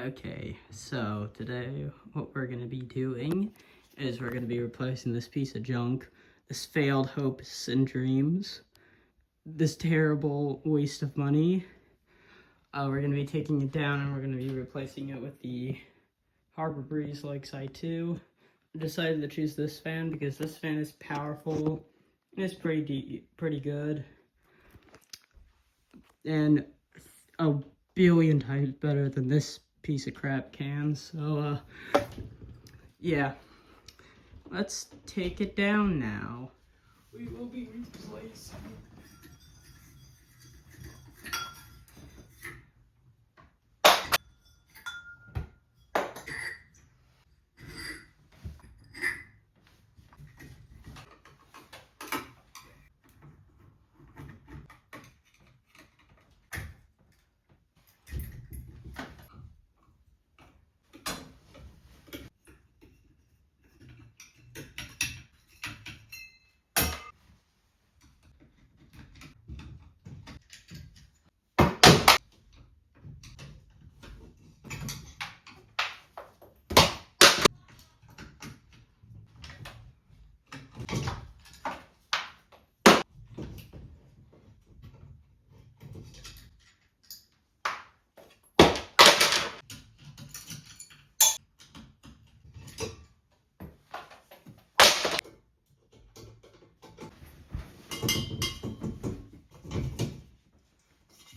Okay, so today what we're going to be doing is we're going to be replacing this piece of junk, this failed hopes and dreams, this terrible waste of money. We're going to be taking it down and we're going to be replacing it with the Harbor Breeze Lakeside 2. I decided to choose this fan because this fan is powerful and it's pretty good. And a billion times better than this piece of crap can. So, yeah. Let's take it down now. We will be replacing.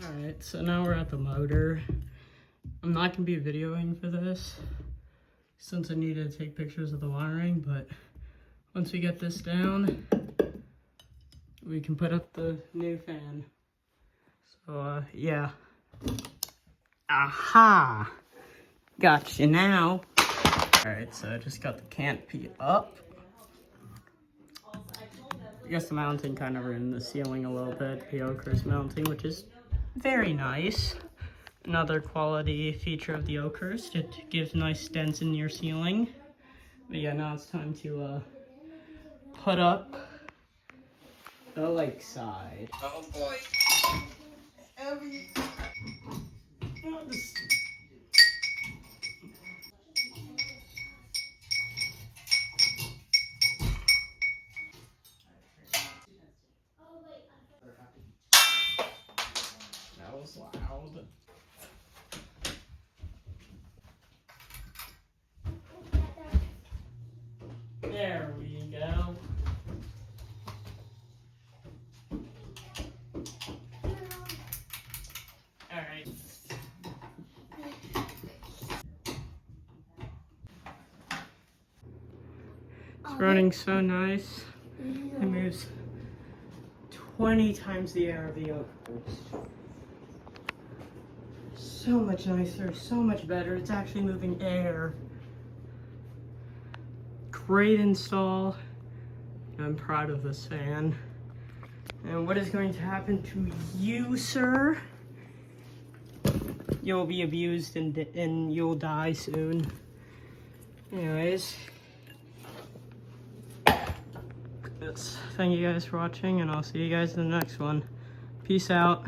Alright, so now we're at the motor. I'm not going to be videoing for this since I need to take pictures of the wiring, but once we get this down, we can put up the new fan. So, yeah. Aha! Gotcha now. Alright, so I just got the canopy up. I guess the mounting kind of ruined the ceiling a little bit, the oakhurst mounting, which is very nice. Another quality feature of the oakhurst, it gives nice dents in your ceiling. But yeah, now it's time to put up the lakeside. Oh boy! Heavy! That was loud. There we go. Alright. It's running so nice. It moves 20 times the air of the oakhurst. So much nicer, so much better. It's actually moving air. Great install. I'm proud of this fan. And what is going to happen to you, sir? You'll be abused and you'll die soon. Anyways. Thank you guys for watching, and I'll see you guys in the next one. Peace out.